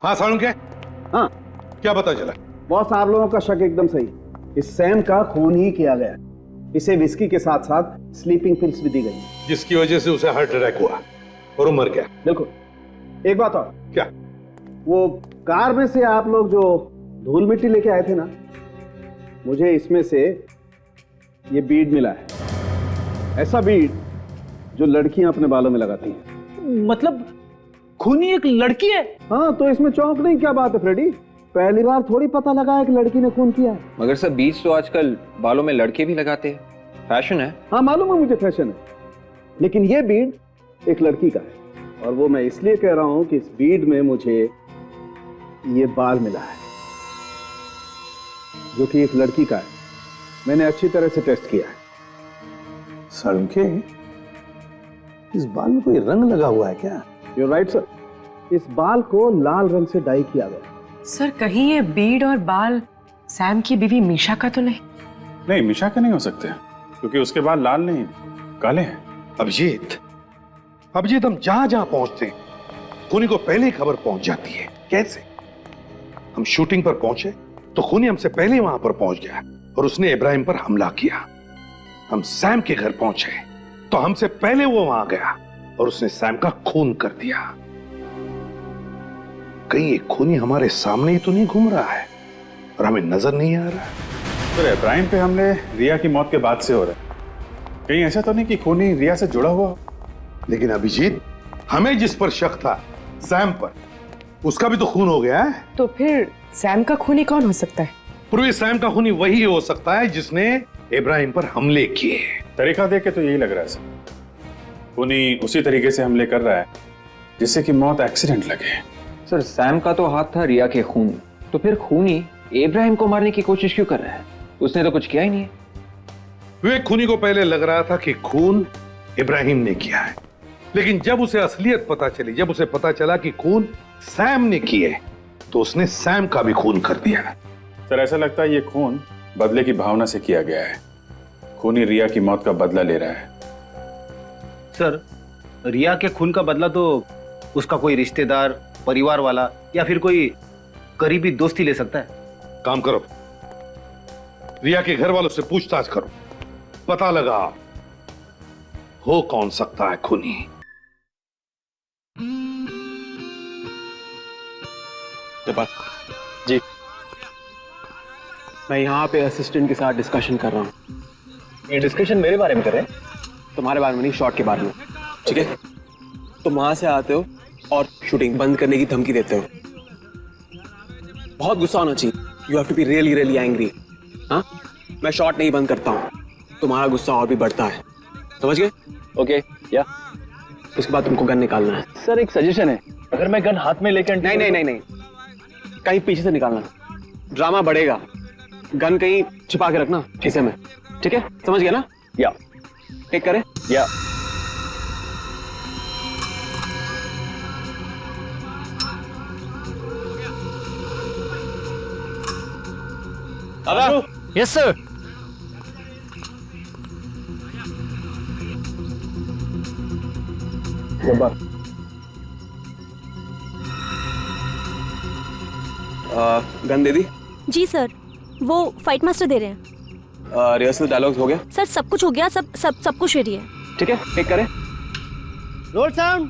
हाँ सालुंके, हाँ क्या पता चला? बॉस, आप लोगों का शक एकदम सही। इस सैम का खून ही किया गया। इसे विस्की के साथ साथ स्लीपिंग पिल्स भी दी गई, जिसकी वजह से उसे हार्ट अटैक हुआ और वो मर गया। बिल्कुल। एक बात और, क्या? वो कार में से आप लोग जो धूल मिट्टी लेके आए थे ना, मुझे इसमें से ये बीड मिला है। ऐसा बीड जो लड़कियां अपने बालों में लगाती हैं। मतलब खूनी एक लड़की है? हाँ, तो इसमें चौंकने की क्या बात है फ्रेडी? पहली बार थोड़ी पता लगा है कि लड़की ने खून किया है। मगर सर बीज तो आजकल बालों में लड़के भी लगाते हैं, फैशन है। हाँ मालूम है मुझे, फैशन है, लेकिन ये बीड एक लड़की का है। और वो मैं इसलिए कह रहा हूं कि इस बीड में मुझे ये बाल मिला है जो कि एक लड़की का है। मैंने अच्छी तरह से टेस्ट किया है। सालुंके, इस बाल में कोई रंग लगा हुआ है क्या? You're right, sir. इस बाल को लाल रंग से डाई किया गया। सर कहीं ये बीड और बाल सैम की बीवी मीशा का तो नहीं? नहीं, मीशा के नहीं हो सकते क्योंकि उसके बाल लाल नहीं काले हैं। अभिजीत, हम जहां जहां पहुंचते हैं खूनी को पहले ही खबर पहुंच जाती है। कैसे? हम शूटिंग पर पहुंचे तो खूनी हमसे पहले वहां पर पहुंच गया और उसने इब्राहिम पर हमला किया। हम सैम के घर पहुंचे तो हमसे पहले वो वहां गया और उसने सैम का खून कर दिया। कहीं एक खूनी हमारे सामने ही तो नहीं घूम रहा है और हमें नजर नहीं आ रहा है। तो इब्राहिम पे हमले रिया की मौत के बाद से हो रहा है। कहीं ऐसा तो नहीं कि खूनी रिया से जुड़ा हुआ? लेकिन अभिजीत, हमें जिस पर शक था सैम पर, उसका भी तो खून हो गया है। तो फिर सैम का खूनी कौन हो सकता है? पूर्वी सैम का खूनी वही हो सकता है जिसने इब्राहिम पर हमले किए। तरीका देख के तो यही लग रहा है सर। खूनी उसी तरीके से हमले कर रहा है जिससे कि मौत एक्सीडेंट लगे। सर सैम का तो हाथ था रिया के खून, तो फिर खूनी इब्राहिम को मारने की कोशिश क्यों कर रहा है? उसने तो कुछ किया ही नहीं है। विवेक, खूनी को पहले लग रहा था कि खून इब्राहिम ने किया है, लेकिन जब उसे असलियत पता चली, जब उसे पता चला कि खून सैम ने किए, तो उसने सैम का भी खून कर दिया। सर ऐसा लगता है ये खून बदले की भावना से किया गया है। खूनी रिया की मौत का बदला ले रहा है। सर रिया के खून का बदला तो उसका कोई रिश्तेदार, परिवार वाला या फिर कोई करीबी दोस्त ही ले सकता है। काम करो, रिया के घर वालों से पूछताछ करो, पता लगा हो कौन सकता है खूनी। जी, मैं यहाँ पे असिस्टेंट के साथ डिस्कशन कर रहा हूँ। ये डिस्कशन मेरे बारे में कर रहे हैं? तुम्हारे बारे में नहीं, शॉट के बारे में। ठीक है, तुम वहां से आते हो और शूटिंग बंद करने की धमकी देते हो। बहुत गुस्सा होना चाहिए। You have to be really really angry. हाँ, मैं शॉट नहीं बंद करता हूँ, तुम्हारा गुस्सा और भी बढ़ता है। समझ गए? ओके या? उसके बाद तुमको गन निकालना है। सर एक सजेशन है, अगर मैं गन हाथ में लेकर नहीं नहीं नहीं नहीं, कहीं पीछे से निकालना, ड्रामा बढ़ेगा। गन कहीं छिपा के रखना खीसे में। ठीक है, समझ गया ना? या टेक करें? या यस सर। गन दे दी? जी सर, वो फाइट मास्टर दे रहे हैं। रिहर्सल डायलॉग्स हो गया? सर सब कुछ हो गया, सब कुछ रेडी है। ठीक है, टेक करें। Roll sound,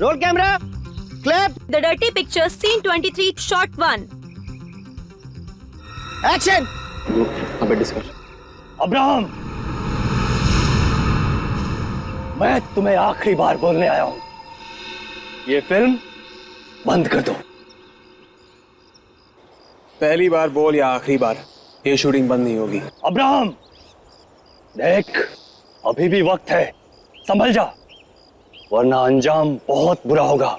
roll camera, clap, the dirty picture, scene 23, shot 1। Action. अबे डिस्कशन। अब्राहम, मैं तुम्हें आखिरी बार बोलने आया हूं, ये फिल्म बंद कर दो। पहली बार बोल या आखिरी बार, ये शूटिंग बंद नहीं होगी। अब्राहम देख, अभी भी वक्त है, संभल जा, वरना अंजाम बहुत बुरा होगा।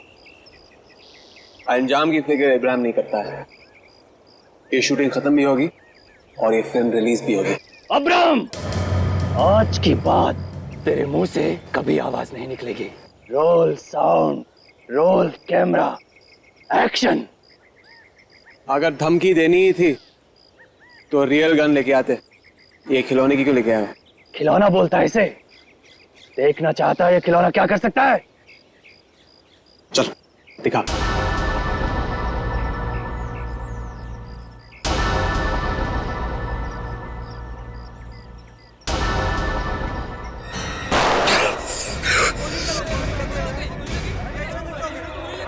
अंजाम की फिक्र इब्राहिम नहीं करता है। ये शूटिंग खत्म भी होगी और ये फिल्म रिलीज भी होगी। अब्राहम, आज की बात तेरे मुंह से कभी आवाज नहीं निकलेगी। Role sound, roll camera, action. अगर धमकी देनी ही थी तो रियल गन लेके आते, ये खिलौने की क्यों लेके आए? खिलौना बोलता है इसे? देखना चाहता है ये खिलौना क्या कर सकता है? चल दिखा।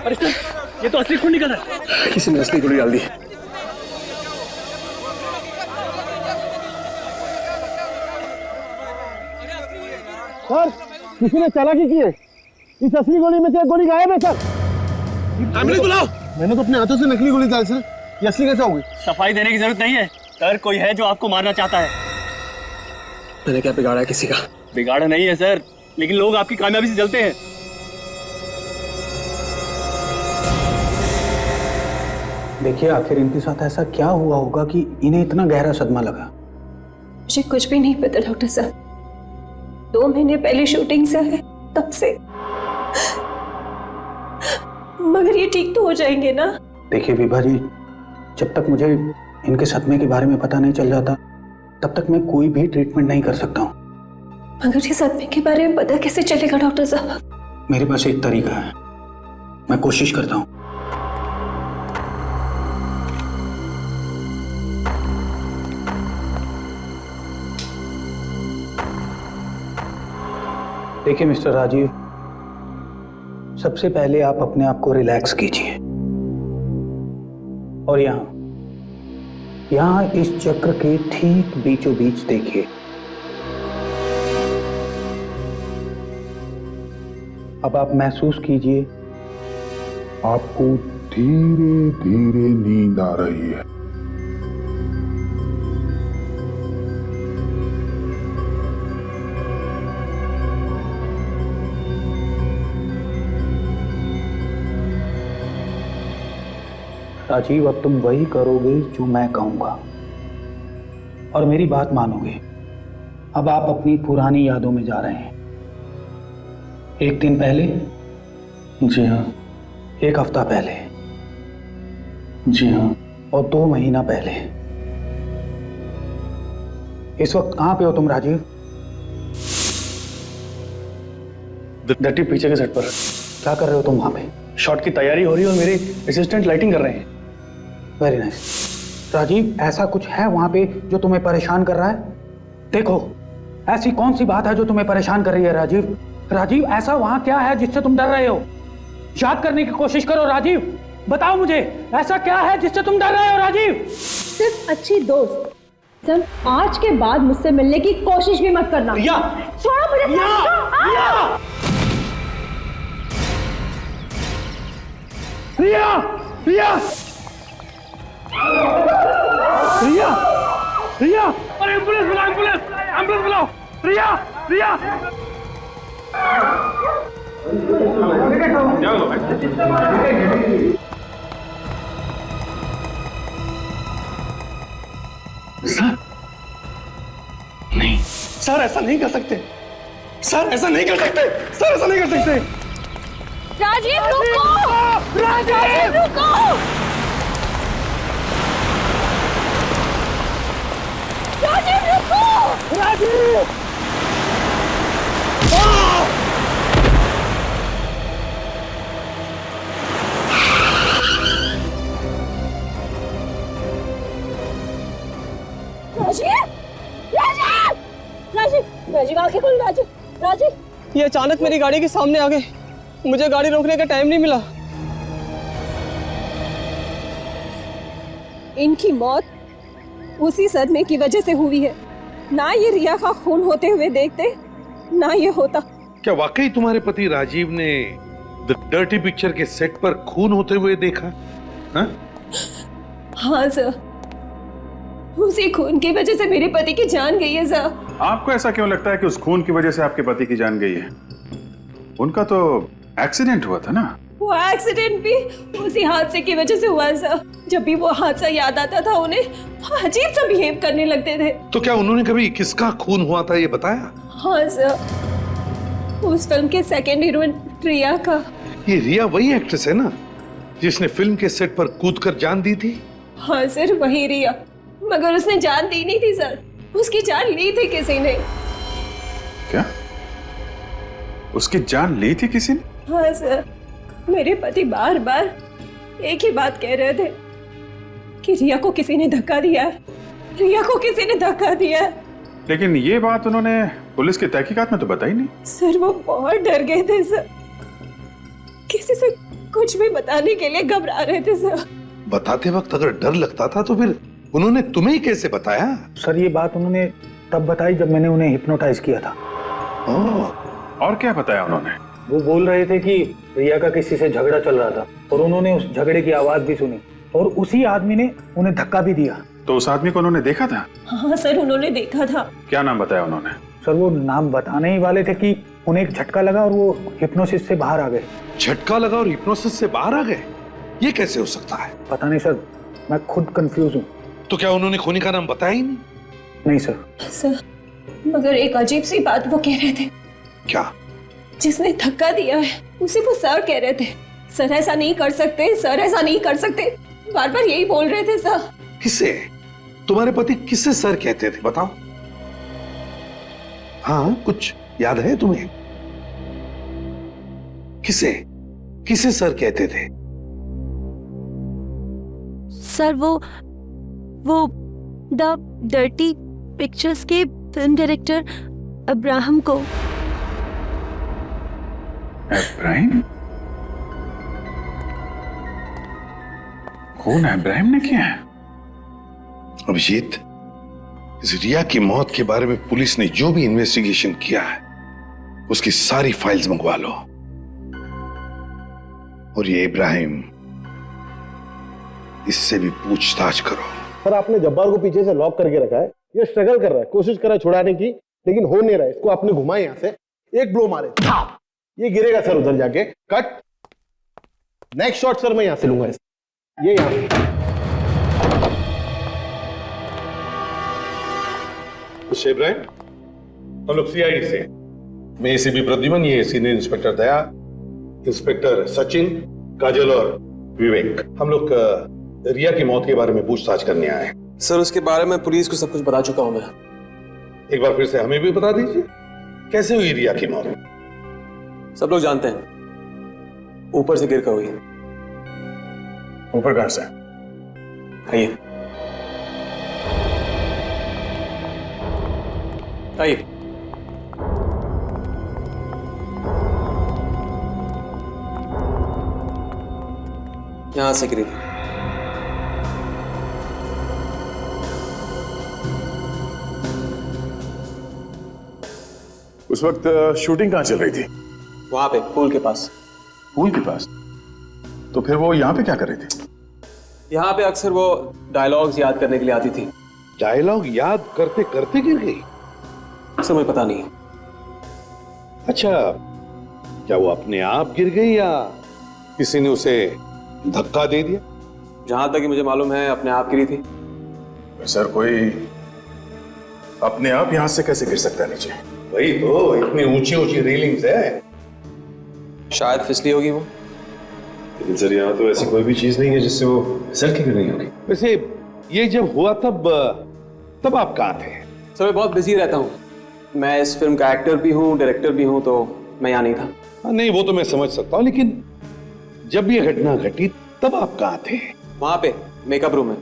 अरे सर, ये तो असली खून निकल रहा है। किसी ने असली गोली डाल दी। सर, किसी ने चालाकी की है। इस असली गोली में से एक गोली गायब है सर। एम्बुलेंस बुलाओ। मैंने तो अपने हाथों से नकली गोली डाली सर। ये असली कैसे होगी? सफाई देने की जरूरत नहीं है सर, कोई है जो आपको मारना चाहता है। मैंने क्या बिगाड़ा है किसी का? बिगाड़ा नहीं है सर, लेकिन लोग आपकी कामयाबी से जलते हैं। देखिए, आखिर इनके साथ ऐसा क्या हुआ होगा कि इन्हें इतना गहरा सदमा लगा? मुझे कुछ भी नहीं पता डॉक्टर साहब। 2 महीने पहले शूटिंग से आए, तब से। मगर ये ठीक तो हो जाएंगे ना? देखिए विभा जी, जब तक मुझे इनके सदमे के बारे में पता नहीं चल जाता, तब तक मैं कोई भी ट्रीटमेंट नहीं कर सकता हूँ। मगर ये सदमे के बारे में पता कैसे चलेगा डॉक्टर साहब? मेरे पास एक तरीका है, मैं कोशिश करता हूँ। देखिए मिस्टर राजीव, सबसे पहले आप अपने आप को रिलैक्स कीजिए और यहाँ इस चक्र के ठीक बीचों बीच देखिए। अब आप महसूस कीजिए आपको धीरे धीरे नींद आ रही है। राजीव, अब तुम वही करोगे जो मैं कहूंगा और मेरी बात मानोगे। अब आप अपनी पुरानी यादों में जा रहे हैं। 1 दिन पहले, जी हाँ, 1 हफ्ता पहले, जी हाँ, और 2 महीना पहले। इस वक्त कहां पे हो तुम राजीव? डर्टी पीछे के सेट पर। क्या कर रहे हो तुम वहां पे? शॉट की तैयारी हो रही है और मेरे असिस्टेंट लाइटिंग कर रहे हैं। Very nice. राजीव, ऐसा कुछ है वहां पे जो तुम्हें परेशान कर रहा है? देखो, ऐसी कौन सी बात है जो तुम्हें परेशान कर रही है राजीव? राजीव, ऐसा वहां क्या है जिससे तुम डर रहे हो? याद करने की कोशिश करो राजीव, बताओ मुझे, ऐसा क्या है जिससे तुम डर रहे हो राजीव? सिर्फ अच्छी दोस्त। सर, आज के बाद मुझसे मिलने की कोशिश भी मत करना। रिया! छोड़ो मुझे। रिया! रिया! रिया! रिया! अरे एम्बुलेंस बुलाओ, एम्बुलेंस बुलाओ! रिया! रिया! सर, नहीं, सर ऐसा नहीं कर सकते। सर ऐसा नहीं कर सकते। सर ऐसा नहीं कर सकते। राजीव रुको! राजीव रुको! राजीव रुको! राजीव! राजीव, आंखें खोल राजीव। राजीव, ये अचानक मेरी गाड़ी के सामने आ गए, मुझे गाड़ी रोकने का टाइम नहीं मिला। इनकी मौत उसी सदमे की वजह से हुई है। ना ये रिया का खून होते हुए देखते, ना ये होता। क्या वाकई तुम्हारे पति राजीव ने द डर्टी पिक्चर के सेट पर खून होते हुए देखा? हाँ सर, उसी खून की वजह से मेरे पति की जान गई है सर। आपको ऐसा क्यों लगता है कि उस खून की वजह से आपके पति की जान गई है? उनका तो एक्सीडेंट हुआ था ना। वो एक्सीडेंट भी उसी हादसे की वजह से हुआ सर। जब भी वो हादसा याद आता था, उन्हें अजीब सा बिहेव करने लगते थे। तो क्या उन्होंने कभी किसका खून हुआ था ये बताया? हाँ सर, उस फिल्म के सेकंड हीरोइन रिया का। ये रिया वही एक्ट्रेस है ना जिसने फिल्म के सेट पर कूदकर जान दी थी? हाँ सर, वही रिया। मगर उसने जान दी नहीं थी सर, उसकी जान ली थी किसी ने। क्या? उसकी जान ली थी किसी ने? हाँ सर। मेरे पति बार बार एक ही बात कह रहे थे कि रिया को किसी ने धक्का दिया है, रिया को किसी ने धक्का दिया है। लेकिन ये बात उन्होंने पुलिस की तहकीकात में तो बताई नहीं। सर वो बहुत डर गए थे सर, किसी से कुछ भी बताने के लिए घबरा रहे थे सर। बताते वक्त अगर डर लगता था तो फिर उन्होंने तुम्हें ही कैसे बताया? सर ये बात उन्होंने तब बताई जब मैंने उन्हें हिप्नोटाइज किया था। और क्या बताया उन्होंने? वो बोल रहे थे कि रिया का किसी से झगड़ा चल रहा था और उन्होंने उस झगड़े की आवाज भी सुनी और उसी आदमी ने उन्हें धक्का भी दिया। तो उस आदमी को उन्होंने देखा था? हाँ सर उन्होंने देखा था। क्या नाम बताया उन्होंने? सर वो नाम बताने ही वाले थे कि उन्हें एक झटका लगा और वो हिप्नोसिस से बाहर आ गए। झटका लगा और हिप्नोसिस से बाहर आ गए? ये कैसे हो सकता है? पता नहीं सर, मैं खुद कंफ्यूज हूँ। तो क्या उन्होंने खूनी का नाम बताया ही नहीं? नहीं सर। सर मगर एक अजीब सी बात वो कह रहे थे। क्या? जिसने धक्का दिया है उसे वो सर कह रहे थे। सर ऐसा नहीं कर सकते, सर ऐसा नहीं कर सकते, बार बार यही बोल रहे थे सर। किसे? तुम्हारे पति किसे सर कहते थे बताओ? हाँ कुछ याद है तुम्हें? किसे किसे सर कहते थे? सर वो द डर्टी पिक्चर्स के फिल्म डायरेक्टर अब्राहम को। इब्राहिम? कौन है? इब्राहिम ने किया है? अभिजीत, इस रिया की मौत के बारे में पुलिस ने जो भी इन्वेस्टिगेशन किया है उसकी सारी फाइल्स मंगवा लो। और ये इब्राहिम, इससे भी पूछताछ करो। सर आपने जब्बार को पीछे से लॉक करके रखा है, ये स्ट्रगल कर रहा है, कोशिश कर रहा है छुड़ाने की लेकिन हो नहीं रहा है। इसको आपने घुमाए यहां से, एक ब्लो मारे, ये गिरेगा सर उधर जाके। कट। नेक्स्ट शॉट सर मैं यहां से लूंगा, ये यहां से। इब्राहिम, हम लोग सीआईडी से, मैं एसीपी प्रद्युमन, ये सीनियर इंस्पेक्टर दया, इंस्पेक्टर सचिन, काजल और विवेक, हम लोग रिया की मौत के बारे में पूछताछ करने आए हैं। सर उसके बारे में पुलिस को सब कुछ बता चुका हूं मैं। एक बार फिर से हमें भी बता दीजिए, कैसे हुई रिया की मौत? सब लोग जानते हैं, ऊपर से गिर कर हुई। ऊपर कहां से? आइए आइए। यहां से गिरी थी। उस वक्त शूटिंग कहां चल रही थी? वहां पे पूल के पास। पूल के पास? तो फिर वो यहां पे क्या कर रही थी? यहाँ पे अक्सर वो डायलॉग्स याद करने के लिए आती थी। डायलॉग याद करते करते गिर गई? सर मुझे पता नहीं। अच्छा, क्या वो अपने आप गिर गई या किसी ने उसे धक्का दे दिया? जहां तक मुझे मालूम है अपने आप गिरी थी। सर कोई अपने आप यहां से कैसे गिर सकता है नीचे? वही तो, इतनी ऊंची ऊंची रेलिंग्स है। शायद फिसली होगी वो। लेकिन सर यहाँ तो ऐसी कोई भी चीज नहीं है जिससे वो फिसल के गिर गई होगी। वैसे ये जब हुआ तब आप कहाँ थे? सर मैं बहुत बिजी रहता हूँ, मैं इस फिल्म का एक्टर भी हूँ, डायरेक्टर भी हूँ, तो मैं यहाँ नहीं था। हाँ नहीं, वो तो मैं समझ सकता हूँ, लेकिन जब ये घटना घटी तब आप कहाँ थे? वहां पे मेकअप रूम में,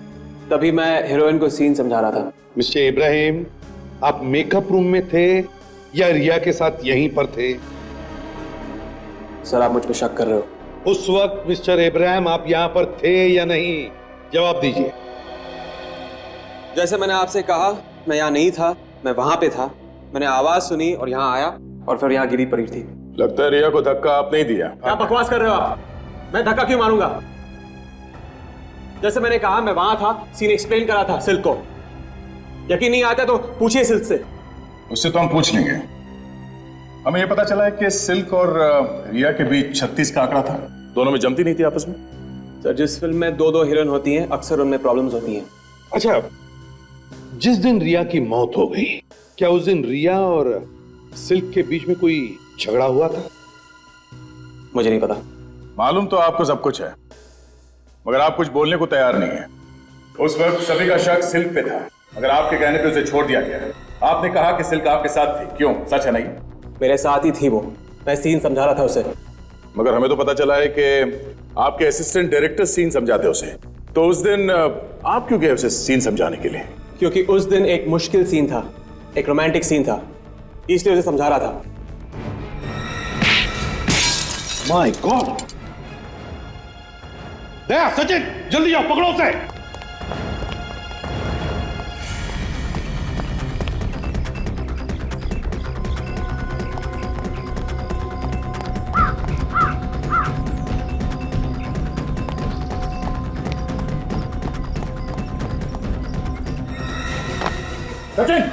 तभी मैं हीरोइन को सीन समझा रहा था। मिस्टर इब्राहिम, आप मेकअप रूम में थे या रिया के साथ यहीं पर थे? सर आप मुझ पर शक कर रहे हो? उस वक्त मिस्टर इब्राहिम आप यहाँ पर थे या नहीं? जवाब दीजिए। जैसे मैंने आपसे कहा, मैं यहाँ नहीं था, मैं वहां पे था। मैंने आवाज सुनी और यहाँ आया और फिर यहाँ गिरी पड़ी थी। लगता है रिया को धक्का आप नहीं दिया। क्या बकवास कर रहे हो आप? मैं धक्का क्यों मारूंगा? जैसे मैंने कहा मैं वहां था, सीन एक्सप्लेन करा था सिल्क को। यकीन नहीं आता तो पूछिए सिल्क से। उससे तो हम पूछ लेंगे। हमें यह पता चला है कि सिल्क और रिया के बीच 36 का आंकड़ा था। दोनों में जमती नहीं थी आपस में। सर जिस फिल्म में दो दो हीरोइन होती हैं, अक्सर उनमें प्रॉब्लम्स होती हैं। अच्छा, जिस दिन रिया की मौत हो गई, क्या उस दिन रिया और सिल्क के बीच में कोई झगड़ा हुआ था? मुझे नहीं पता। मालूम तो आपको सब कुछ है, मगर आप कुछ बोलने को तैयार नहीं है। उस वक्त सभी का शक सिल्क पे था, मगर आपके कहने पे उसे छोड़ दिया गया। आपने कहा कि सिल्क आपके साथ थी, क्यों? सच है नहीं? मेरे साथ ही थी वो, मैं सीन समझा रहा था उसे। मगर हमें तो पता चला है कि आपके असिस्टेंट डायरेक्टर सीन समझाते उसे, तो उस दिन आप क्यों गए उसे सीन समझाने के लिए? क्योंकि उस दिन एक मुश्किल सीन था, एक रोमांटिक सीन था, इसलिए उसे समझा रहा था। My God! दया, सचिन, जल्दी जाओ, पकड़ो उसे। सचिन!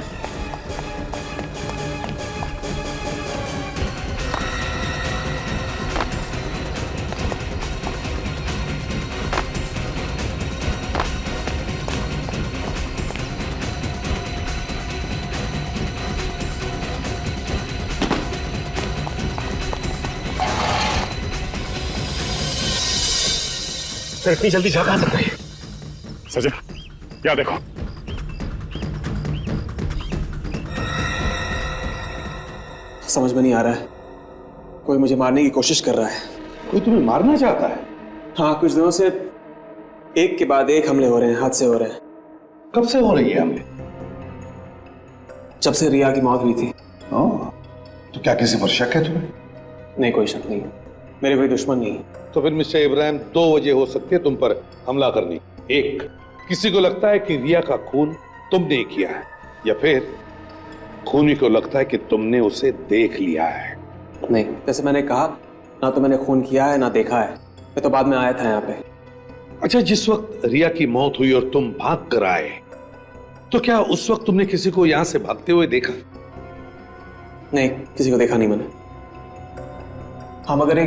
सर, इतनी जल्दी जा कहां सकते हैं? सचिन, क्या देखो? समझ में नहीं आ रहा है, कोई मुझे मारने की कोशिश कर रहा है। कोई तुम्हें मारना चाहता है? हाँ, कुछ दिनों से एक के बाद एक हमले हो रहे हैं, हादसे हो रहे हैं। कब से हो रही है हमले? जब से रिया की मौत हुई थी। तो क्या किसी पर शक है तुम्हें? नहीं, कोई शक नहीं, मेरे कोई दुश्मन नहीं। तो फिर मिस्टर इब्राहिम, 2 वजह हो सकती है तुम पर हमला करनी। एक, किसी को लगता है कि रिया का खून तुमने किया है, या फिर खूनी को लगता है कि तुमने उसे देख लिया है। नहीं, जैसे मैंने कहा, ना तो मैंने खून किया है ना देखा है, मैं तो बाद में आया था यहाँ पे। अच्छा, जिस वक्त रिया की मौत हुई और तुम भाग कर आए, तो क्या उस वक्त तुमने किसी को यहां से भागते हुए देखा? नहीं, किसी को देखा नहीं मैंने। हाँ, मगर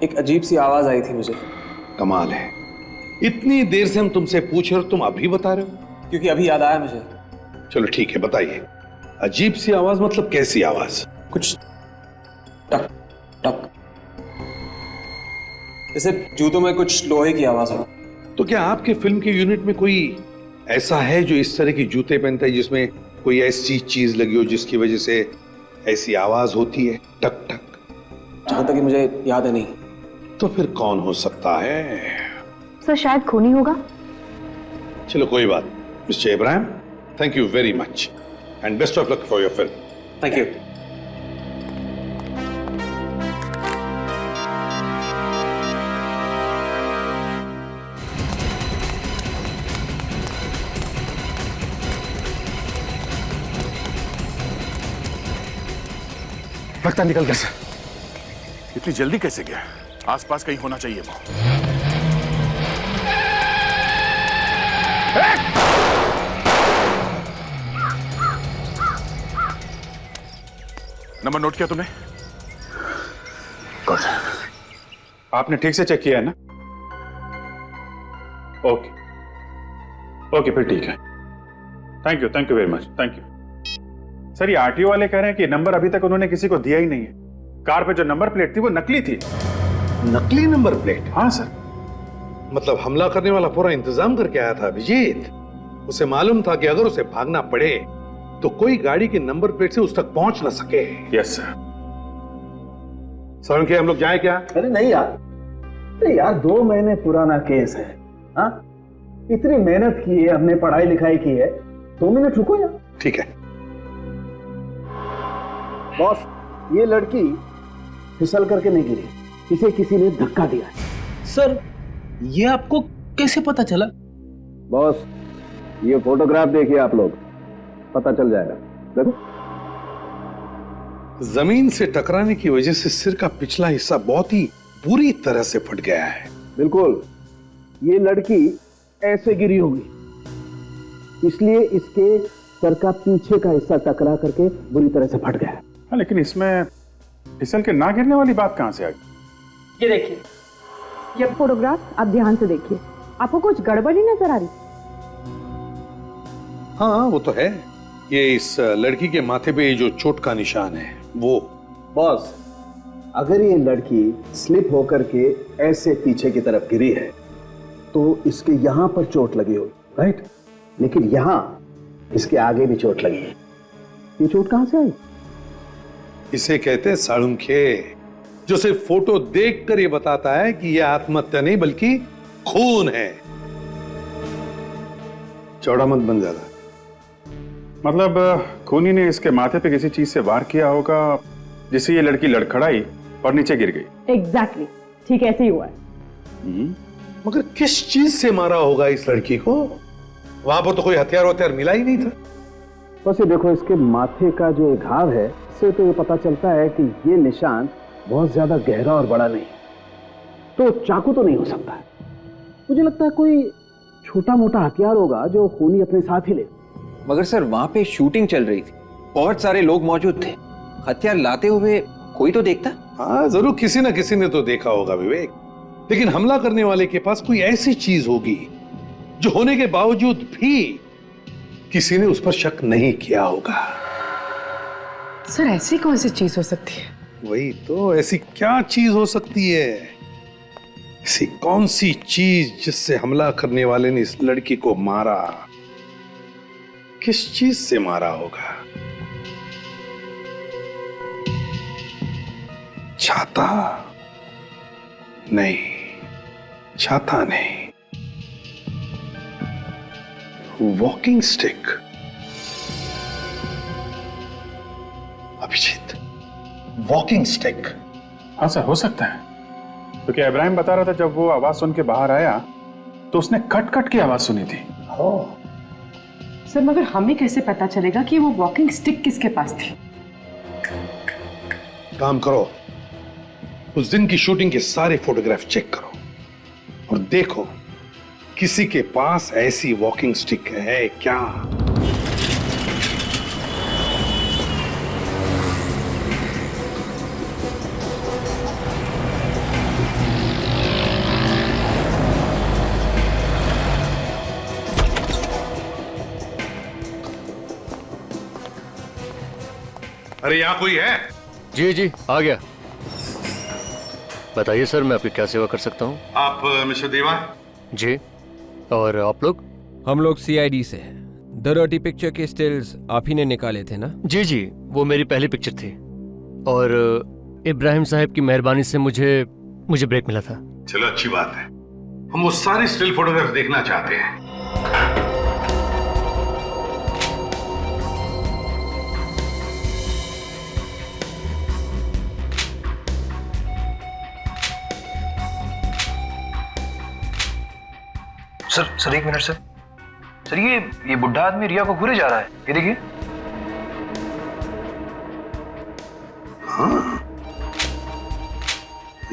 एक अजीब सी आवाज आई थी मुझे। कमाल है, इतनी देर से हम तुमसे पूछ रहे हो, तुम अभी बता रहे हो? क्योंकि अभी याद आया मुझे। चलो ठीक है, बताइए। अजीब सी आवाज मतलब कैसी आवाज? कुछ टक टक, जैसे जूतों में कुछ लोहे की आवाज हो। तो क्या आपके फिल्म के यूनिट में कोई ऐसा है जो इस तरह की जूते पहनता है, जिसमें कोई ऐसी चीज लगी हो जिसकी वजह से ऐसी आवाज होती है, टक टक? जहां तक कि मुझे याद है नहीं। तो फिर कौन हो सकता है? सर, शायद खूनी होगा। चलो कोई बात। Mister Ibrahim, thank you very much and best of luck for your film. Thank you. लगता निकल गया सर। इतनी जल्दी कैसे गया? आसपास कहीं होना चाहिए वो। नंबर नोट किया तुमने? गुड। आपने ठीक से चेक किया है ना? ओके ओके, फिर ठीक है। Thank you very much, thank you. Sir, ये आरटीओ वाले कह रहे हैं कि नंबर अभी तक उन्होंने किसी को दिया ही नहीं है। कार पे जो नंबर प्लेट थी वो नकली थी। नकली नंबर प्लेट? हाँ सर। मतलब हमला करने वाला पूरा इंतजाम करके आया था अभिजीत। उसे मालूम था कि अगर उसे भागना पड़े तो कोई गाड़ी के नंबर प्लेट से उस तक पहुंच ना सके। Yes sir. सर, हम लोग जाए क्या? अरे नहीं यार, अरे यार 2 महीने पुराना केस है। हाँ, इतनी मेहनत की है, हमने पढ़ाई लिखाई की है, 2 मिनट रुको यार। ठीक है बॉस, ये लड़की फिसल करके नहीं गिरी, इसे किसी ने धक्का दिया है। सर, ये आपको कैसे पता चला? बॉस, ये फोटोग्राफ देखिए आप लोग, पता चल जाएगा। देखो, जमीन से टकराने की वजह से सिर का पिछला हिस्सा बहुत ही बुरी तरह से फट गया है। बिल्कुल, ये लड़की ऐसे गिरी होगी, इसलिए इसके सर का पीछे का हिस्सा टकरा करके बुरी तरह से फट गया है। हाँ, लेकिन इसमें फिसल के ना गिरने वाली बात कहां से आ गई? ये देखिए, ये फोटोग्राफ आप ध्यान से देखिए, आपको कुछ गड़बड़ी नजर आ रही? हाँ, वो तो है। ये इस लड़की के माथे पे जो चोट का निशान है वो। बॉस, अगर ये लड़की स्लिप होकर के ऐसे पीछे की तरफ गिरी है तो इसके यहां पर चोट लगी होगी, राइट? लेकिन यहां इसके आगे भी चोट लगी है। ये चोट कहां से आई? इसे कहते हैं साड़ुंखे। जो सिर्फ फोटो देखकर ये बताता है कि यह आत्महत्या नहीं बल्कि खून है। चौड़ा मत बन ज्यादा। मतलब खूनी ने इसके माथे पे किसी चीज से वार किया होगा जिससे ये लड़की लड़खड़ाई और नीचे गिर गई। एग्जैक्टली ठीक ऐसे ही हुआ है। मगर किस चीज से मारा होगा इस लड़की को? वहां पर तो कोई हथियार मिला ही नहीं था। बस ये देखो, इसके माथे का जो घाव है, इससे तो ये पता चलता है कि ये निशान बहुत ज्यादा गहरा और बड़ा नहीं, तो चाकू तो नहीं हो सकता है। मुझे लगता है कोई छोटा मोटा हथियार होगा जो खूनी अपने साथ ही ले। मगर सर वहां पे शूटिंग चल रही थी, बहुत सारे लोग मौजूद थे, हथियार लाते हुए कोई तो देखता। हाँ जरूर किसी ना किसी ने तो देखा होगा विवेक, लेकिन हमला करने वाले के पास कोई ऐसी चीज होगी जो होने के बावजूद भी किसी ने उस पर शक नहीं किया होगा। सर ऐसी कौन सी चीज हो सकती है? वही तो, ऐसी क्या चीज हो सकती है? ऐसी कौन सी चीज जिससे हमला करने वाले ने इस लड़की को मारा? किस चीज से मारा होगा? छाता नहीं, छाता नहीं, walking stick. Abhijit, walking stick. हाँ सर, हो सकता है, क्योंकि इब्राहिम बता रहा था जब वो आवाज सुन के बाहर आया तो उसने कट कट की आवाज सुनी थी। सर मगर हमें कैसे पता चलेगा कि वो वॉकिंग स्टिक किसके पास थी? काम करो, उस दिन की शूटिंग के सारे फोटोग्राफ चेक करो और देखो किसी के पास ऐसी वॉकिंग स्टिक है क्या? अरे यहां कोई है? जी जी आ गया। बताइए सर, मैं आपकी क्या सेवा कर सकता हूँ? आप मिस्टर देवा? जी, और आप लोग? हम लोग सीआईडी से हैं। द डर्टी पिक्चर के स्टिल्स आप ही ने निकाले थे ना? जी जी, वो मेरी पहली पिक्चर थी और इब्राहिम साहब की मेहरबानी से मुझे ब्रेक मिला था। चलो अच्छी बात है, हम वो सारे स्टिल फोटोग्राफ देखना चाहते हैं। सर एक मिनट सर, ये बुढ़ा आदमी रिया को घूरे जा रहा है, ये देखिए। हाँ,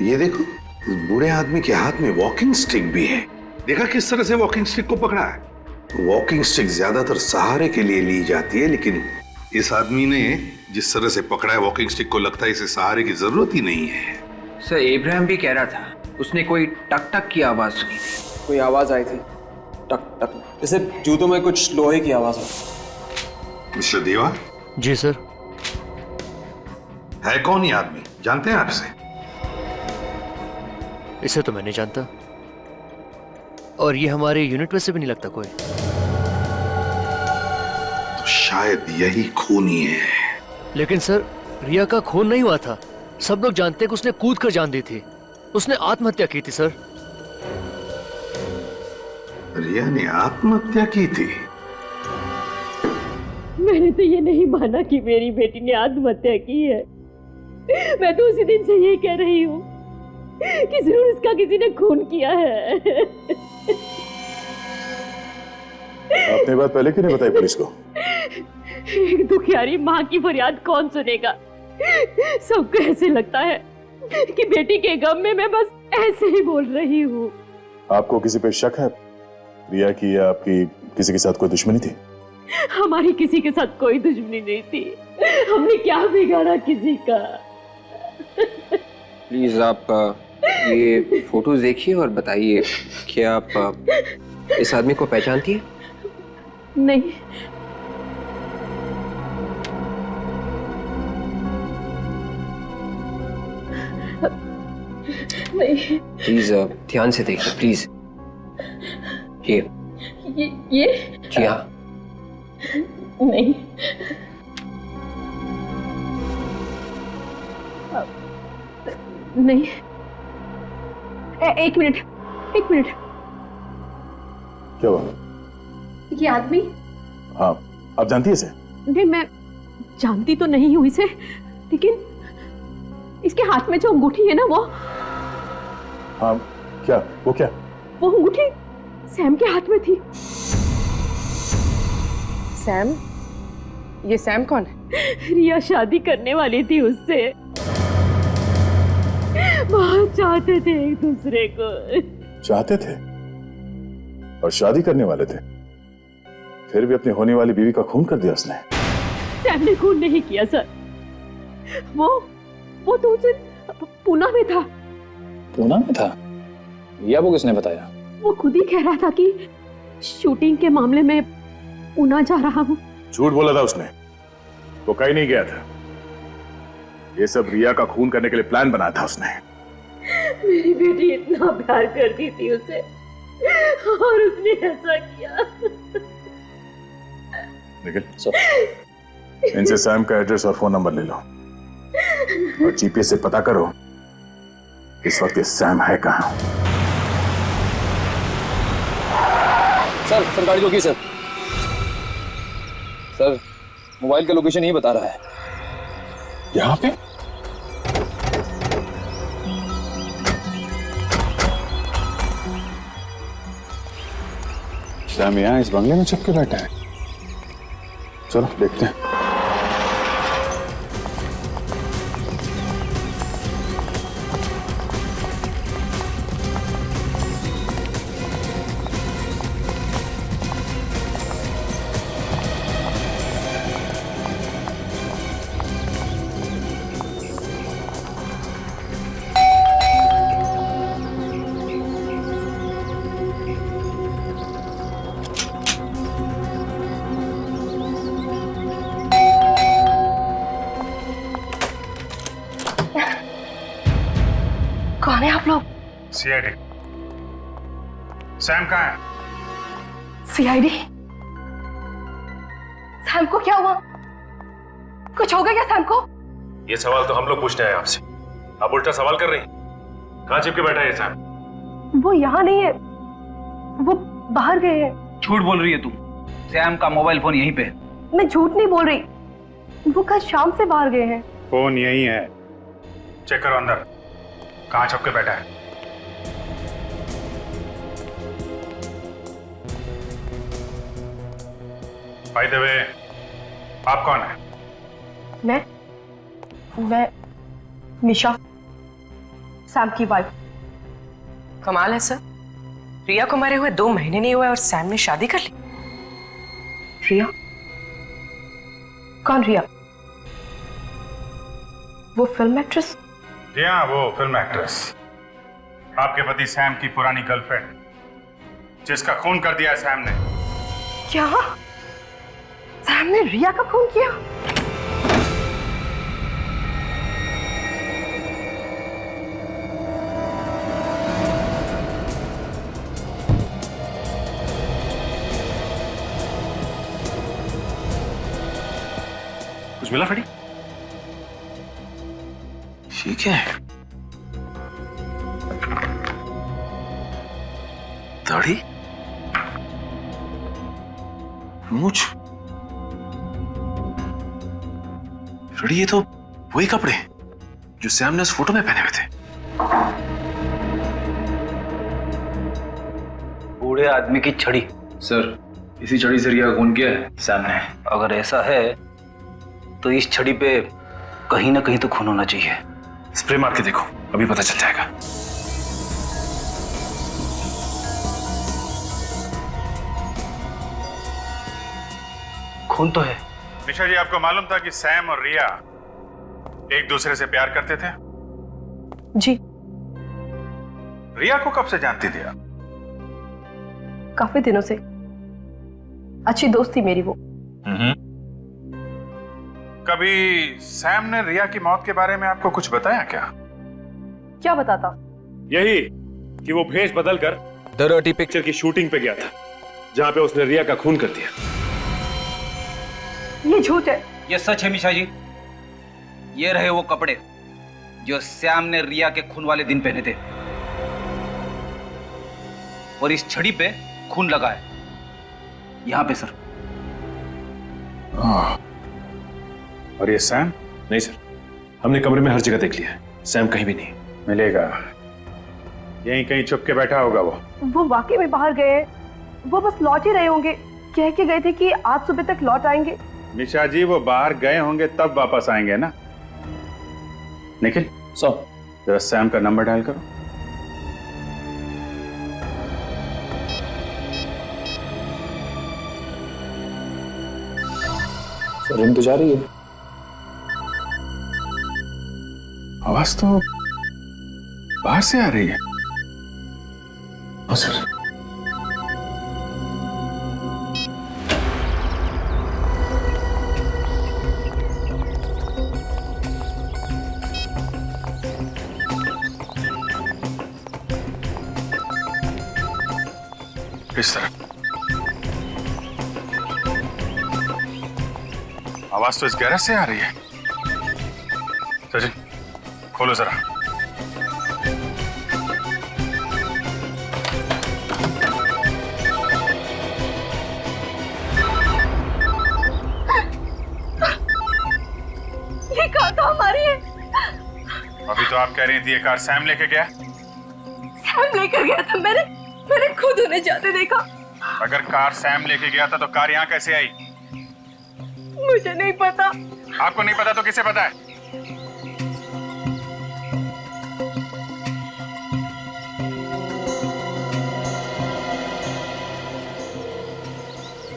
ये देखो, इस बूढ़े आदमी के हाथ में वॉकिंग स्टिक भी है। देखा किस तरह से वॉकिंग स्टिक को पकड़ा है? वॉकिंग स्टिक ज्यादातर सहारे के लिए ली जाती है, लेकिन इस आदमी ने जिस तरह से पकड़ा है वॉकिंग स्टिक को, लगता है इसे सहारे की जरूरत ही नहीं है। सर इब्राहिम भी कह रहा था उसने कोई टक टक की आवाज सुनी थी। कोई आवाज आई थी, टक टक, जैसे जूतों में कुछ लोहे की आवाज हो। मिस्टर देवा? जी सर। है कौन ये आदमी, जानते हैं आपसे? इसे तो मैं नहीं जानता, और ये हमारे यूनिट में से भी नहीं लगता कोई। तो शायद यही खूनी है। लेकिन सर रिया का खून नहीं हुआ था, सब लोग जानते हैं कि उसने कूद कर जान दी थी, उसने आत्महत्या की थी सर। रिया ने आत्महत्या की थी? मैंने तो ये नहीं माना कि मेरी बेटी ने आत्महत्या की है। मैं तो उसी दिन से ये कह रही हूँ कि जरूर इसका किसी ने खून किया है। आपने बात पहले क्यों नहीं बताई पुलिस को? एक दुखियारी माँ की फरियाद कौन सुनेगा? सबको ऐसे लगता है कि बेटी के गम में मैं बस ऐसे ही बोल रही हूँ। आपको किसी पे शक है रिया की, या आपकी किसी के साथ कोई दुश्मनी थी? हमारी किसी के साथ कोई दुश्मनी नहीं थी, हमने क्या बिगाड़ा किसी का? प्लीज आप ये फोटोज देखिए और बताइए, क्या आप इस आदमी को पहचानती है? नहीं। नहीं। प्लीज ध्यान से देखिए प्लीज। ये जी हाँ। नहीं। नहीं। एक मिनट, एक मिनट। क्या हुआ? ये आदमी? हाँ, आप जानती है इसे? नहीं, मैं जानती तो नहीं हूँ इसे, लेकिन इसके हाथ में जो अंगूठी है ना, वो। हाँ, क्या? वो क्या? वो अंगूठी सैम के हाथ में थी। सैम? ये सैम कौन है? रिया शादी करने वाली थी उससे। बहुत चाहते थे एक दूसरे को। चाहते थे और शादी करने वाले थे, फिर भी अपनी होने वाली बीवी का खून कर दिया उसने। सैम ने खून नहीं किया सर। वो तो उस दिन पूना में था। पूना में था? या वो किसने बताया? वो खुद ही कह रहा था कि शूटिंग के मामले में पूना जा रहा हूँ। झूठ बोला था उसने, वो कहीं नहीं गया था। ये सब रिया का खून करने के लिए प्लान बनाया था उसने। मेरी बेटी इतना प्यार करती थी उसे, और उसने ऐसा किया। लेकिन इनसे सैम का एड्रेस और फोन नंबर ले लो और जीपीएस से पता करो इस वक्त ये सैम है कहाँ। सर गाड़ी रोकिए सर। सर मोबाइल का लोकेशन यही बता रहा है। यहाँ पे? सैम यहाँ इस बंगले में छुप के बैठा है। चलो देखते हैं। कौन है आप लोग? सीआईडी। सैम कहाँ है? सीआईडी? सैम को क्या हुआ? कुछ हो गया क्या सैम को? ये सवाल तो हम लोग पूछते हैं आपसे, आप उल्टा सवाल कर रही हैं। कहाँ चिपके बैठा है ये सैम? वो यहाँ नहीं है, वो बाहर गए हैं। झूठ बोल रही है तुम। सैम का मोबाइल फोन यहीं पे। मैं झूठ नहीं बोल रही, वो कल शाम से बाहर गए हैं। फोन यहीं है, चेक करो अंदर कहाँ छुप के बैठा है। बाय द वे, आप कौन है? मैं निशा, सैम की वाइफ। कमाल है सर, रिया को मरे हुए 2 महीने नहीं हुए और सैम ने शादी कर ली। रिया? कौन रिया? वो फिल्म एक्ट्रेस? जी हाँ, वो फिल्म एक्ट्रेस, आपके पति सैम की पुरानी गर्लफ्रेंड, जिसका खून कर दिया सैम ने। क्या? सैम ने रिया का खून किया? कुछ मिला फटी? ठीक है। दाढ़ी, मूंछ, रेडी, ये तो वही कपड़े जो सैम ने उस फोटो में पहने हुए थे। बूढ़े आदमी की छड़ी। सर इसी छड़ी से रिया का खून किया है सैम ने। अगर ऐसा है तो इस छड़ी पे कहीं ना कहीं तो खून होना चाहिए। स्प्रे मार के देखो, अभी पता चल जाएगा। खून तो है। निशा जी, आपको मालूम था कि सैम और रिया एक दूसरे से प्यार करते थे? जी। रिया को कब से जानती थी आप? काफी दिनों से, अच्छी दोस्त थी मेरी वो। कभी सैम ने रिया की मौत के बारे में आपको कुछ बताया क्या? क्या बताता? यही कि वो भेष बदलकर द डर्टी पिक्चर की शूटिंग पे गया था, जहां पे उसने रिया का खून कर दिया। ये झूठ है। ये सच है मिशा जी। ये रहे वो कपड़े जो श्याम ने रिया के खून वाले दिन पहने थे, और इस छड़ी पे खून लगा है, यहां पे सर। और ये सैम? नहीं सर, हमने कमरे में हर जगह देख लिया है, सैम कहीं भी नहीं मिलेगा। यहीं कहीं छुप के बैठा होगा वो वाकई में बाहर गए हैं। वो बस लौट ही रहे होंगे, कह के गए थे कि आज सुबह तक लौट आएंगे। निशा जी, वो बाहर गए होंगे तब वापस आएंगे ना। निखिल जरा सैम का नंबर डायल करो। सर रिंग तो जा रही है। आवाज तो बाहर से आ रही है। हाँ सर। किस तरह? आवाज तो इस गैरेज से आ रही है। सचिन खोलो जरा। ये कार तो हमारी है। अभी तो आप कह रही थी ये कार सैम लेके गया। सैम लेकर गया था, मैंने खुद उन्हें जाते देखा। अगर कार सैम लेके गया था तो कार यहाँ कैसे आई? मुझे नहीं पता। आपको नहीं पता तो किसे पता है?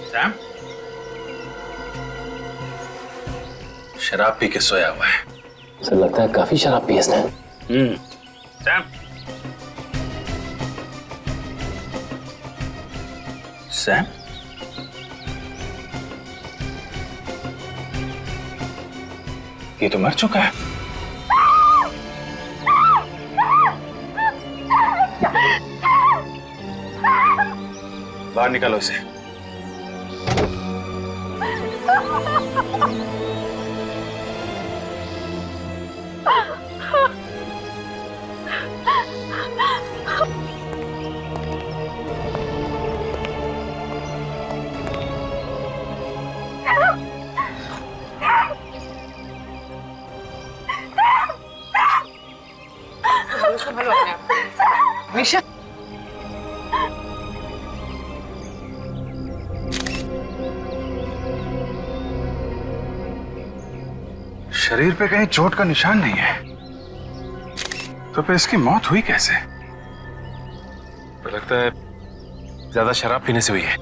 सैम शराब पी के सोया हुआ है। सर लगता है काफी शराब पी इसने। सैम, सैम ये तो मर चुका है। बाहर निकालो इसे। निशा, शरीर पे कहीं चोट का निशान नहीं है, तो फिर इसकी मौत हुई कैसे? तो लगता है ज्यादा शराब पीने से हुई है।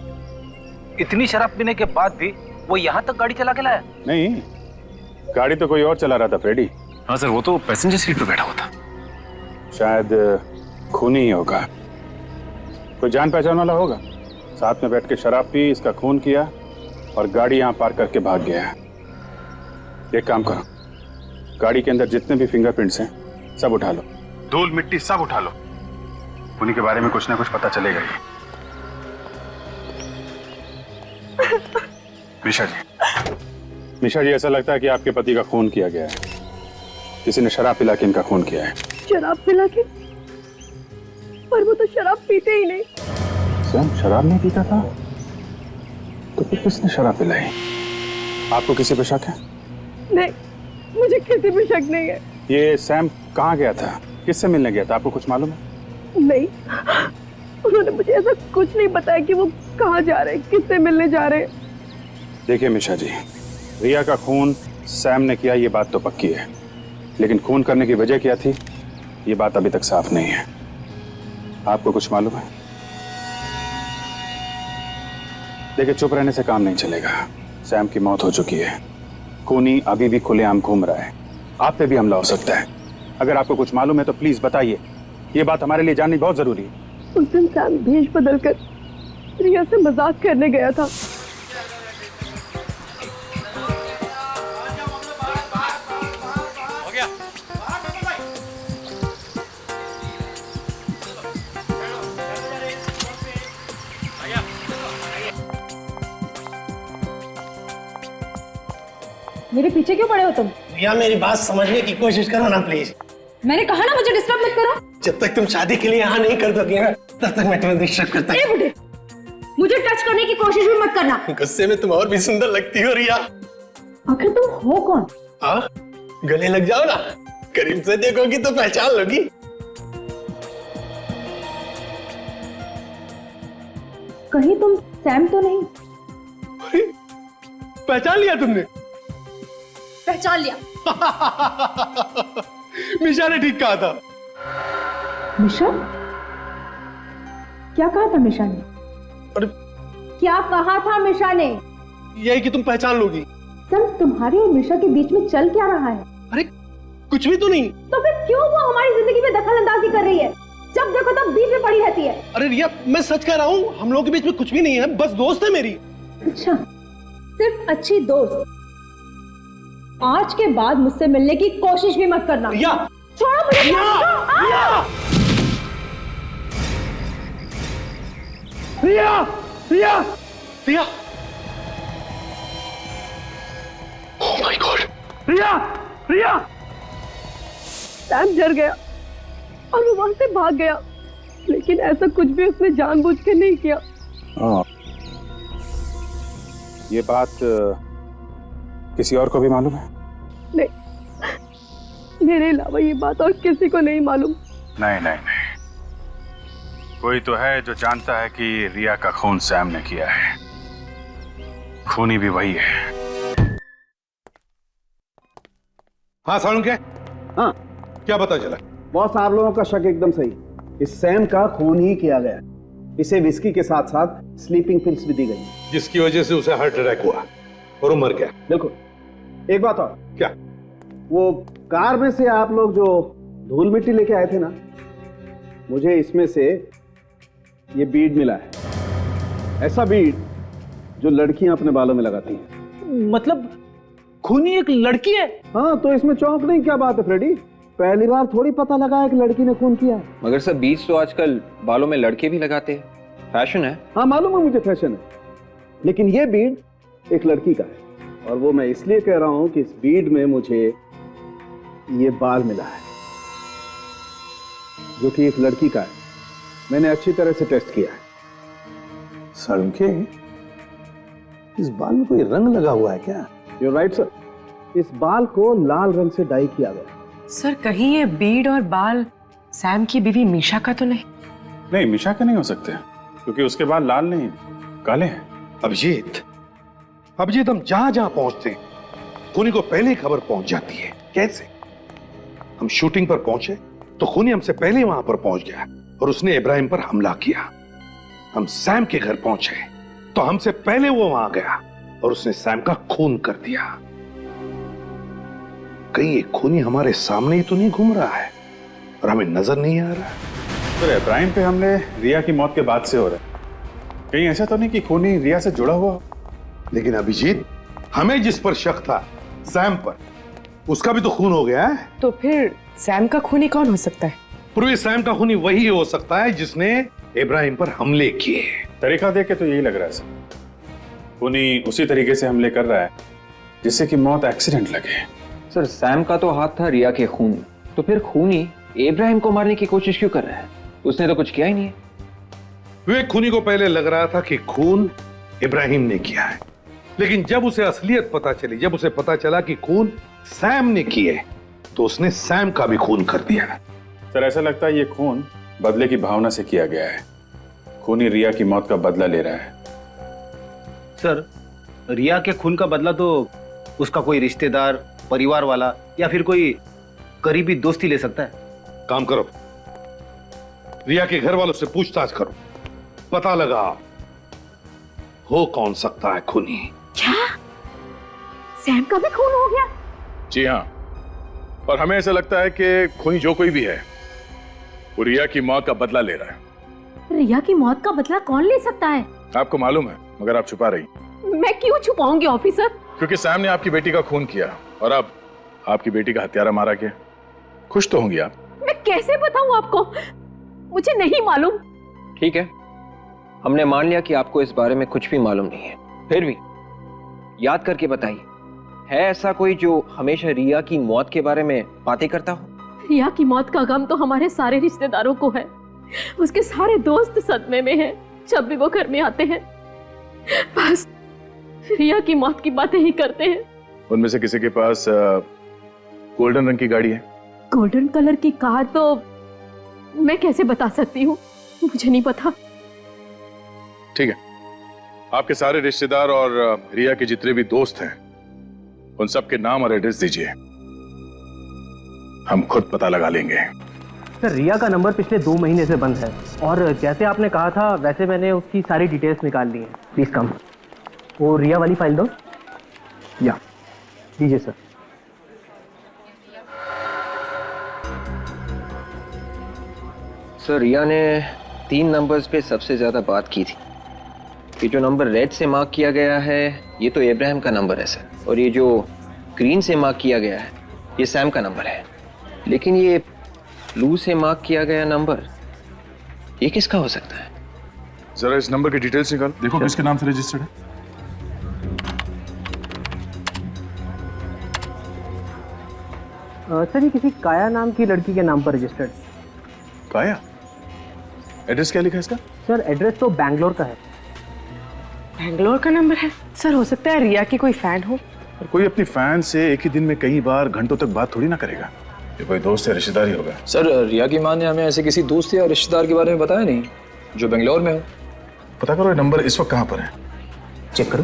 इतनी शराब पीने के बाद भी वो यहाँ तक गाड़ी चला के लाया? नहीं, गाड़ी तो कोई और चला रहा था फ्रेडी। हाँ सर, वो तो पैसेंजर सीट पे बैठा हुआ था। शायद खूनी ही होगा, कोई जान पहचान वाला होगा। साथ में बैठ के शराब पी, इसका खून किया और गाड़ी यहाँ पार्क करके भाग गया है। एक काम करो, गाड़ी के अंदर जितने भी फिंगरप्रिंट्स हैं सब उठा लो, धूल मिट्टी सब उठा लो। उन्हीं के बारे में कुछ ना कुछ पता चलेगा ही। मिशा जी, ऐसा लगता है कि आपके पति का खून किया गया है। किसी ने शराब पिला के इनका खून किया है। शराब पिला के? पर वो तो शराब पीते ही नहीं। सैम शराब नहीं पीता था, तो फिर किसने शराब पिलाई? आपको किसी पे शक है? नहीं, मुझे किसी पे शक नहीं है। ये सैम कहाँ गया था, किससे मिलने गया था, आपको कुछ मालूम है? नहीं, उन्होंने मुझे ऐसा कुछ नहीं बताया कि वो कहाँ जा रहे, किससे मिलने जा रहे। देखिए मिशा जी, रिया का खून सैम ने किया ये बात तो पक्की है, लेकिन खून करने की वजह क्या थी ये बात अभी तक साफ नहीं है। आपको कुछ मालूम है? देखिए, चुप रहने से काम नहीं चलेगा। सैम की मौत हो चुकी है, खूनी अभी भी खुलेआम घूम रहा है, आप पे भी हमला हो सकता है। अगर आपको कुछ मालूम है तो प्लीज बताइए, ये बात हमारे लिए जाननी बहुत जरूरी है। उस दिन सैम भेष बदलकर रिया से मजाक करने गया था। मेरे पीछे क्यों पड़े हो तुम? भैया मेरी बात समझने की कोशिश करो ना प्लीज। मैंने कहा ना मुझे डिस्टर्ब मत करो। जब तक तुम शादी के लिए हाँ नहीं कर दोगे ना तब तक मैं तुम्हें डिस्टर्ब करता ए बुढ़े, मुझे टच करने की कोशिश भी मत करना। गुस्से में तुम और भी सुंदर लगती हो रिया। आखिर तुम हो कौन? हाँ, गले लग जाओ ना, करीब से देखोगी तो पहचान लोगी। कहीं तुम सैम तो नहीं? पहचान लिया तुमने? पहचान लिया। मिशा ने ठीक कहा था। मिशा? क्या कहा था मिशा ने? अरे क्या कहा था मिशा ने? यही कि तुम पहचान लोगी। सर, तुम्हारे और मिशा के बीच में चल क्या रहा है? अरे कुछ भी तो नहीं। तो फिर क्यों वो हमारी जिंदगी में दखल अंदाजी कर रही है? जब देखो तब बीच में पड़ी रहती है। अरे रिया, मैं सच कह रहा हूँ, हम लोगों के बीच में कुछ भी नहीं है, बस दोस्त है मेरी। अच्छा, सिर्फ अच्छी दोस्त। आज के बाद मुझसे मिलने की कोशिश भी मत करना। रिया, छोड़ो मुझे। Riya, Riya, Riya, oh my God, Riya, Riya. Sam डर गया और वो वहां से भाग गया, लेकिन ऐसा कुछ भी उसने जानबूझ के नहीं किया। ये बात किसी और को भी मालूम है? नहीं, मेरे अलावा ये बात और किसी को नहीं मालूम। नहीं नहीं नहीं, कोई तो है जो जानता है कि रिया का खून सैम ने किया है। खूनी भी वही है। हाँ सालुंके, हाँ क्या पता चला? बॉस, आप लोगों का शक एकदम सही। इस सैम का खून ही किया गया। इसे विस्की के साथ साथ स्लीपिंग पिल्स भी दी गई, जिसकी वजह से उसे हार्ट अटैक हुआ और वो मर गया। बिल्कुल। एक बात और। क्या? वो कार में से आप लोग जो धूल मिट्टी लेके आए थे ना, मुझे इसमें से ये बीड मिला है। ऐसा बीड जो लड़कियां अपने बालों में लगाती हैं। मतलब खूनी एक लड़की है? हाँ, तो इसमें चौंकने की क्या बात है फ्रेडी? पहली बार थोड़ी पता लगा है कि लड़की ने खून किया है। मगर सर, बीज तो आजकल बालों में लड़के भी लगाते हैं, फैशन है। हाँ मालूम है मुझे, फैशन है, लेकिन ये बीड एक लड़की का है। और वो मैं इसलिए कह रहा हूं कि इस बीड में मुझे ये बाल मिला है जो कि एक लड़की का है। मैंने अच्छी तरह से टेस्ट किया है। सालुंके, इस बाल में कोई रंग लगा हुआ है क्या? You're right, sir. इस बाल को लाल रंग से डाई किया गया। सर, कहीं ये बीड और बाल सैम की बीवी मीशा का तो नहीं? नहीं, मीशा के नहीं हो सकते, क्योंकि उसके बाल लाल नहीं काले हैं। अभिजीत, हम जहां जहां पहुंचते हैं खूनी को पहले ही खबर पहुंच जाती है। कैसे? हम शूटिंग पर पहुंचे तो खूनी हमसे पहले वहां पर पहुंच गया और उसने इब्राहिम पर हमला किया। हम सैम के घर पहुंचे तो हमसे पहले वो वहां गया और उसने सैम का खून कर दिया। कहीं ये खूनी हमारे सामने ही तो नहीं घूम रहा है और हमें नजर नहीं आ रहा? तो इब्राहिम पे हमले रिया की मौत के बाद से हो रहा है। कहीं ऐसा तो नहीं कि खूनी रिया से जुड़ा हुआ? लेकिन अभिजीत, हमें जिस पर शक था, सैम पर, उसका भी तो खून हो गया है। तो फिर सैम का खूनी कौन हो सकता है? पूर्वी सैम का खूनी वही हो सकता है जिसने इब्राहिम पर हमले किए। तरीका देख के तो यही लग रहा है सर। खूनी उसी तरीके से हमले कर रहा है जिससे कि मौत एक्सीडेंट लगे। सर, सैम का तो हाथ था रिया के खून, तो फिर खूनी इब्राहिम को मारने की कोशिश क्यों कर रहा है? उसने तो कुछ किया ही नहीं है। विवेक, खूनी को पहले लग रहा था कि खून इब्राहिम ने किया है, लेकिन जब उसे असलियत पता चली, जब उसे पता चला कि खून सैम ने किए, तो उसने सैम का भी खून कर दिया। सर, ऐसा लगता है ये खून बदले की भावना से किया गया है। खूनी रिया की मौत का बदला ले रहा है। सर, रिया के खून का बदला तो उसका कोई रिश्तेदार, परिवार वाला या फिर कोई करीबी दोस्त ही ले सकता है। काम करो, रिया के घर वालों से पूछताछ करो, पता लगाओ हो कौन सकता है खूनी। क्या सैम का भी खून हो गया? जी हाँ, और हमें ऐसा लगता है कि खूनी जो कोई भी है वो रिया की मौत का बदला ले रहा है। रिया की मौत का बदला कौन ले सकता है? आपको मालूम है, मगर आप छुपा रही। मैं क्यों छुपाऊंगी ऑफिसर? क्योंकि सैम ने आपकी बेटी का खून किया और अब आपकी बेटी का हत्यारा मारा गया। खुश तो होंगी आप। मैं कैसे बताऊं आपको, मुझे नहीं मालूम। ठीक है, हमने मान लिया कि आपको इस बारे में कुछ भी मालूम नहीं है। फिर भी याद करके बताइए, है ऐसा कोई जो हमेशा रिया की मौत के बारे में बातें करता हो? रिया की मौत का गम तो हमारे सारे रिश्तेदारों को है। उसके सारे दोस्त सदमे में हैं। जब भी वो घर में आते हैं बस रिया की मौत की बातें ही करते हैं। उनमें से किसी के पास गोल्डन रंग की गाड़ी है? गोल्डन कलर की कार तो मैं कैसे बता सकती हूँ, मुझे नहीं पता। ठीक है, आपके सारे रिश्तेदार और रिया के जितने भी दोस्त हैं उन सब के नाम और एड्रेस दीजिए, हम खुद पता लगा लेंगे। सर रिया का नंबर पिछले 2 महीने से बंद है और जैसे आपने कहा था वैसे मैंने उसकी सारी डिटेल्स निकाल ली हैं। Please come. वो रिया वाली फाइल दो। या दीजिए सर। सर रिया ने 3 नंबर्स पे सबसे ज्यादा बात की थी। ये जो नंबर रेड से मार्क किया गया है ये तो इब्राहिम का नंबर है सर, और ये जो ग्रीन से मार्क किया गया है ये सैम का नंबर है। लेकिन ये ब्लू से मार्क किया गया नंबर ये किसका हो सकता है? जरा इस नंबर की डिटेल्स निकाल, देखो किसके नाम से रजिस्टर्ड है। सर ये किसी काया नाम की लड़की के नाम पर रजिस्टर्ड। काया? एड्रेस क्या लिखा है इसका? सर एड्रेस तो बैंगलोर का है। बैंगलोर का नंबर है? सर हो सकता है रिया की कोई फैन हो। और कोई अपनी फैन से एक ही दिन में कई बार घंटों तक बात थोड़ी ना करेगा। ये कोई दोस्त या रिश्तेदार ही होगा। सर रिया की मां ने हमें ऐसे किसी दोस्त या रिश्तेदार के बारे में बताया नहीं जो बेंगलोर में हो। पता करो ये नंबर इस वक्त कहां पर है, चेक करो।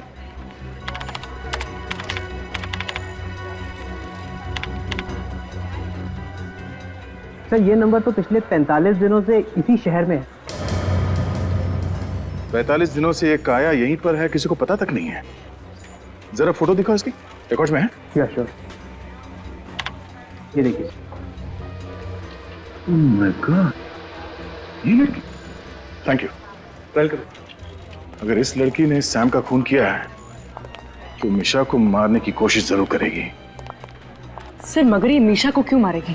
सर ये नंबर तो पिछले 45 दिनों से इसी शहर में है। 45 दिनों से ये काया यहीं पर है, किसी को पता तक नहीं है। जरा फोटो दिखाओ इसकी, रिकॉर्ड में है? या श्योर। ये देखिए। ओह माय गॉड, ये लड़की। Thank you, welcome. अगर इस लड़की ने सैम का खून किया है तो मिशा को मारने की कोशिश जरूर करेगी। सर मगर ये मिशा को क्यों मारेगी?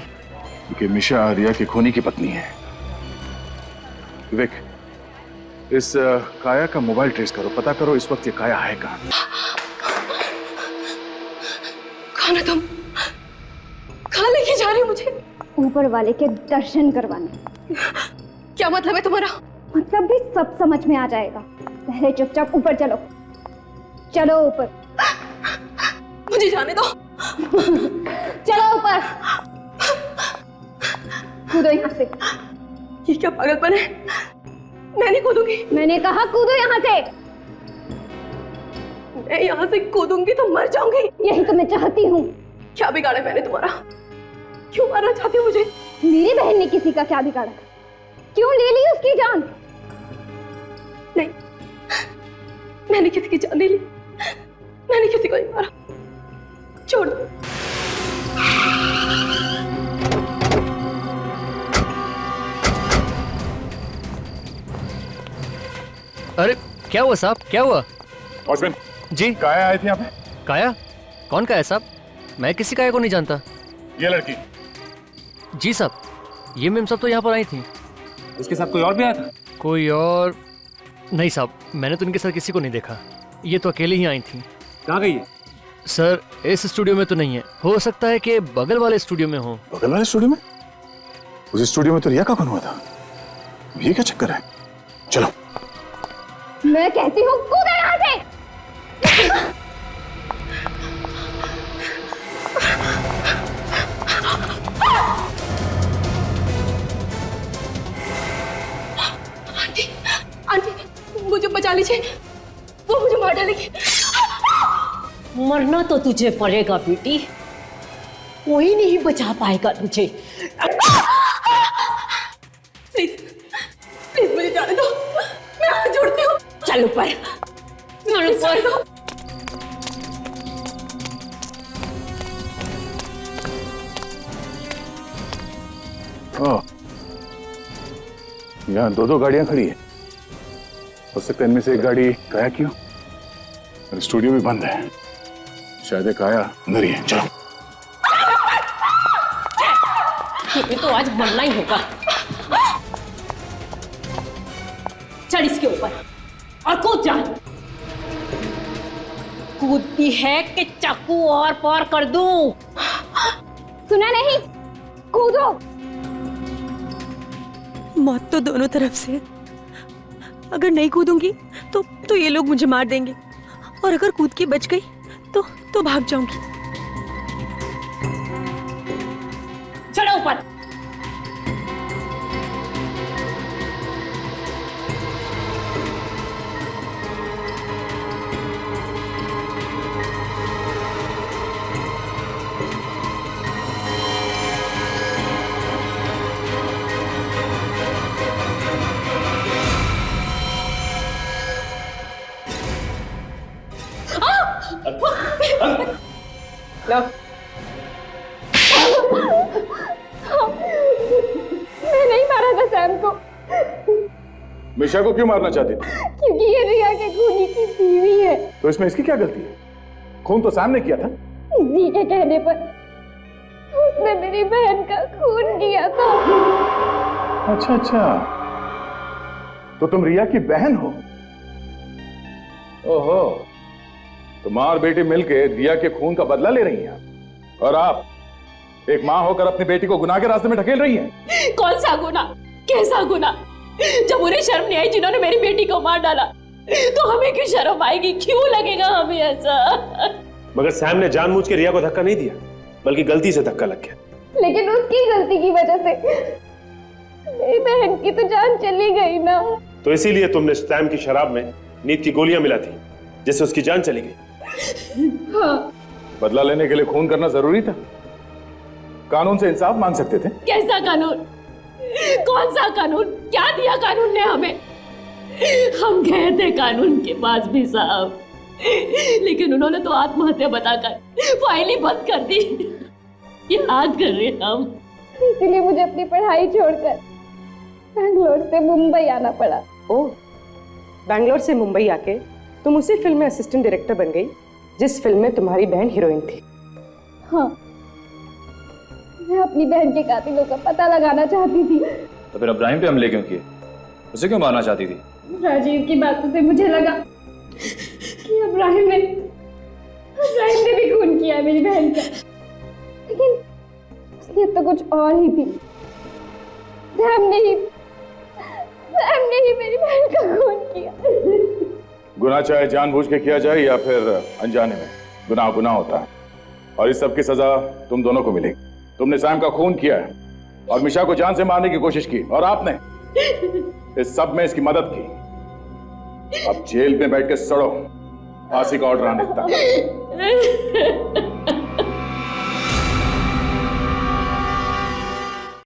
क्योंकि मिशा रिया की खूनी की पत्नी है। विवेक, इस काया का मोबाइल ट्रेस करो, पता करो इस वक्त ये काया है कहां। कौन है तुम? कहां लेके जा रही हो मुझे? ऊपर वाले के दर्शन करवाने। क्या मतलब है तुम्हारा? मतलब भी सब समझ में आ जाएगा। पहले चुपचाप ऊपर चलो। चलो ऊपर। मुझे जाने दो। चलो ऊपर। कूदो यहाँ से। ये क्या पागलपन है? मैं नहीं कूदूंगी। मैंने कहा कूदो यहाँ से। मैं यहाँ से कूदूंगी तो मर जाऊंगी। यही तो मैं चाहती हूँ। क्या बिगाड़ा मैंने तुम्हारा? क्यों मारना चाहती हो मुझे? मेरी बहन ने किसी का क्या बिगाड़ा? क्यों ले ली उसकी जान? नहीं, मैंने किसी की जान नहीं ली। मैंने किसी को नहीं मारा। छोड़ दो। अरे क्या हुआ साहब, क्या हुआ? वॉचमैन जी, काया आई थी यहाँ पे। काया? कौन काया साहब? मैं किसी काया को नहीं जानता। ये लड़की? जी साहब, ये मैम सब तो यहाँ पर आई थी। इसके साथ कोई और भी आया था? कोई और नहीं साहब, मैंने तो इनके साथ किसी को नहीं देखा। ये तो अकेले ही आई थी। कहाँ गई है? सर इस स्टूडियो में तो नहीं है, हो सकता है कि बगल वाले स्टूडियो में हो। बगल वाले स्टूडियो में? उस स्टूडियो में तो रिया का खून हुआ था। ये क्या चक्कर है? चलो। मैं कहती हूँ कूदो यहाँ से। आंटी, मुझे बचा लीजिए, वो मुझे मार डालेगी। मरना तो तुझे पड़ेगा बेटी, कोई नहीं बचा पाएगा तुझे। प्लीज प्लीज मुझे जाने दो, मैं हाथ जोड़ती हूँ। चल ऊपर, चल ऊपर। यहाँ 2 गाड़ियां खड़ी है। हो सकता है इनमें से एक गाड़ी काया की हो, और स्टूडियो भी बंद है। शायद काया अंदर ही है। चलो। तुम्हें तो आज मरना ही होगा। चढ़ इसके ऊपर और कूद जा। कूदती है कि चाकू और पार कर दूं। सुना नहीं? कूदो। मौत तो दोनों तरफ से है। अगर नहीं कूदूंगी तो ये लोग मुझे मार देंगे, और अगर कूद के बच गई तो भाग जाऊंगी। चढ़ो ऊपर। लो। मैं नहीं मारा था सैम को। मिशा को क्यों मारना चाहती थी? क्योंकि ये रिया के खूनी की बीवी है। तो इसमें इसकी क्या गलती है? खून तो सैम ने किया था। इसी के कहने पर उसने मेरी बहन का खून किया था। अच्छा अच्छा, तो तुम रिया की बहन हो? ओहो, तो माँ और बेटी मिलकर रिया के खून का बदला ले रही हैं, और आप एक माँ होकर अपनी बेटी को गुनाह के रास्ते में ढकेल रही हैं। कौन सा गुनाह, कैसा गुनाह? जब उन्हें शर्म नहीं आई जिन्होंने मेरी बेटी को मार डाला, तो हमें क्यों शर्म आएगी? क्यों लगेगा हमें ऐसा? मगर सैम ने जानबूझ के रिया को धक्का नहीं दिया, बल्कि गलती से धक्का लग गया। लेकिन उसकी गलती की वजह से मेरी बहन की तो जान चली गई ना। तो इसीलिए तुमने सैम की शराब में नींद की गोलियां मिला थी, जिससे उसकी जान चली गई। हाँ। बदला लेने के लिए खून करना जरूरी था? कानून से इंसाफ मांग सकते थे। कैसा कानून? कौन सा कानून? क्या दिया कानून ने हमें? हम गए थे कानून के पास भी साहब, लेकिन उन्होंने तो आत्महत्या बताकर फाइल ही बंद कर दी। याद कर रहे हम। इसीलिए मुझे अपनी पढ़ाई छोड़कर बैंगलोर से मुंबई आना पड़ा। ओह, बैंगलोर से मुंबई आके तुम उसी फिल्म में असिस्टेंट डायरेक्टर बन गई जिस फिल्म में तुम्हारी बहन हीरोइन थी। हाँ, मैं अपनी बहन के कातिलों का पता लगाना चाहती थी। तो फिर इब्राहिम पे हमले क्यों किए? उसे क्यों मारना चाहती थी? राजीव की बातों से मुझे लगा कि इब्राहिम ने भी खून किया मेरी बहन का, लेकिन उसने तो कुछ और ही थी। सैम ने ही मेरी बहन का खून किया। गुनाह चाहे जानबूझ के किया जाए या फिर अनजाने में, गुनाह गुनाह होता है, और इस सब की सजा तुम दोनों को मिलेगी। तुमने सैम का खून किया है और मिशा को जान से मारने की कोशिश की, और आपने इस सब में इसकी मदद की। अब जेल में बैठ के सड़ो, फांसी का ऑर्डर आने तक।